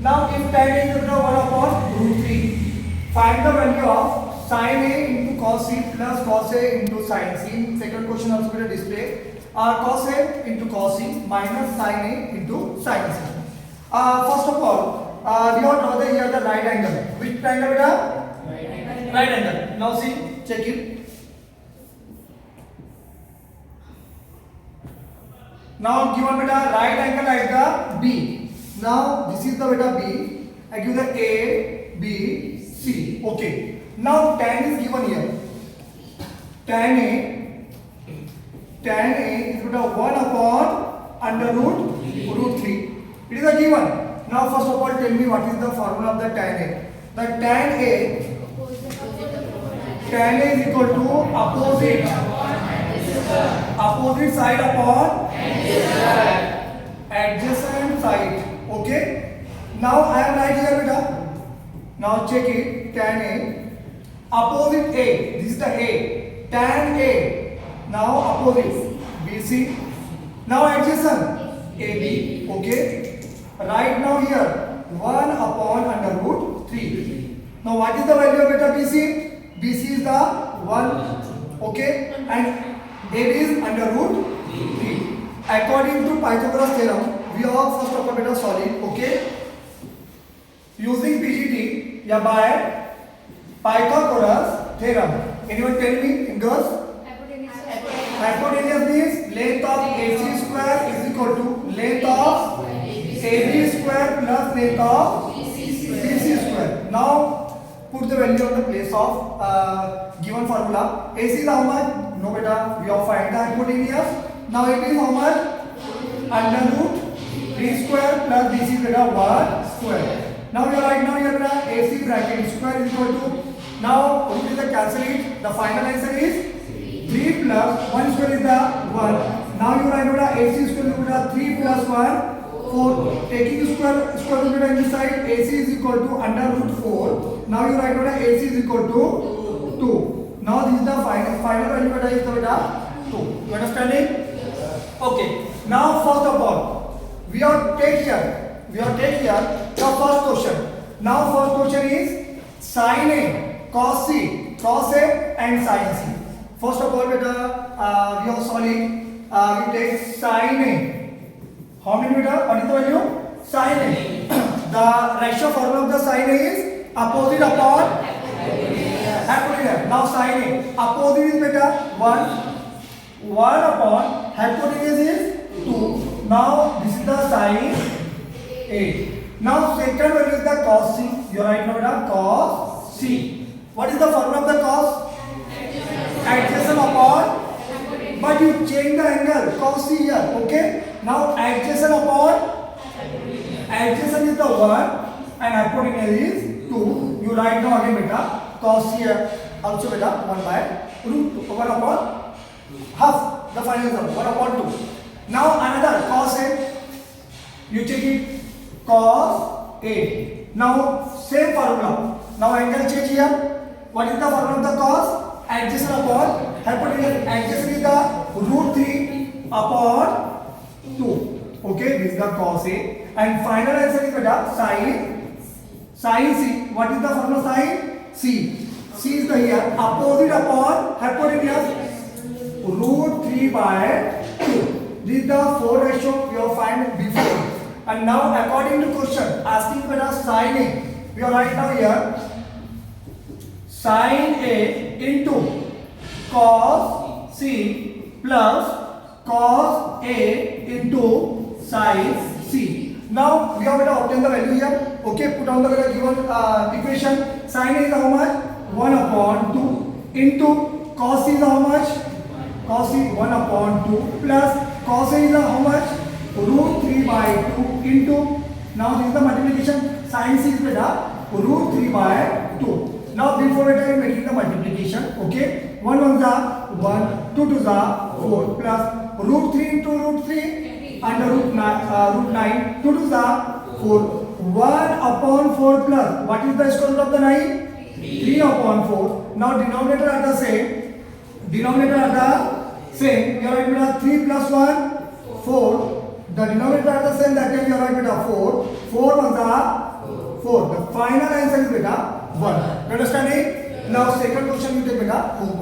Now if tan A is equal to 1 upon root 3, find the value of sin A into cos C plus cos A into sin C. Second question also will display cos A into cos C minus sin A into sin C. First of all, we have drawn here the right angle. Which triangle beta? Right angle. Now see, check it. Now given beta right angle at the B. Now this is the beta B. I give the A, B, C. Okay. Now tan is given here. Tan A is beta 1 upon under root 3. It is a given. Now first of all tell me what is the formula of the tan A. The tan A is equal to opposite side upon adjacent side. Okay. Now I am right here beta. Now check it. Tan A opposite A. This is the A. Tan A. Now opposite BC. Now adjacent AB. Okay. Right now here 1 upon under root 3. Now what is the value of beta BC? BC is the 1. Okay. And AB is under root 3. According to Pythagoras theorem, we have first of all beta solid. Okay. Using PGT या by Pythagoras theorem. Anyone tell me in girls? Hypotenuse means length of AC square is equal to length of AB square plus length of BC square. Now put the value on the place of given formula. AC is how much? No beta. We have find the hypotenuse. Now it is how much? Under root 3 square plus BC is beta 1 square. Now you are right now here beta AC bracket square is equal to, now root is the cancel it. The final answer is 3 plus 1 square is the 1. Now you write beta AC square is beta 3 plus 1 4. Taking square root beta in this side, AC is equal to under root 4. Now you write beta AC is equal to 2. Now this is the final value beta is the beta 2. You understanding? Okay. Now first of all, we have take here the first question. Now first question is sin A, cos A and sin C. First of all beta we have solid, we take sin A. How many beta? What is the value? Sin A. The ratio formula of the sin A is opposite upon hypotenuse. Now sin A, opposite is beta 1 upon hypotenuse is 2. Now this is the sin A. Now second value is the cos C. You write now beta cos C. What is the formula of the cos? Adjacent upon. But you change the angle cos C here. Okay. Now adjacent upon. Adjacent is the 1 and hypotenuse is 2. You write now again beta cos C here. Also beta 1 by root 2. 1 upon half. The final answer 1 upon 2. Now another cos A. You check it. Cos A. Now same formula. Now angle change here. What is the formula of the cos? Adjacent upon hypotenuse. Adjacent is the root 3 upon 2. Okay, this is the cos A. And final answer is beta sin C. What is the formula sin C? C is the here opposite upon hypotenuse root 3 by 2. This is the 4 ratio we have find before. And now according to question asking beta sin A, we are right now here sin A into cos C plus cos A into sin C. Now we have to obtain the value here. Okay, put on the given equation. Sin A is how much? 1 upon 2 into cos C is how much? Cos C 1 upon 2 plus cos A is how much? Root 3 by 2 into, now this is the multiplication, sin C is beta root 3 by 2. Now before beta I am making the multiplication. Okay, 1 1 is 1, 2 2 is 4 plus root 3 into root 3 under root 9, 2 2 is 4. 1 upon 4 plus, what is the square root of the 9? 3 upon 4. Now denominator are the same. We are writing 3 plus 1, 4 The denominator are the same, that time you write beta 4. 4 ones are 4. The final answer is beta 1. You understand it? Now second question you take beta 4.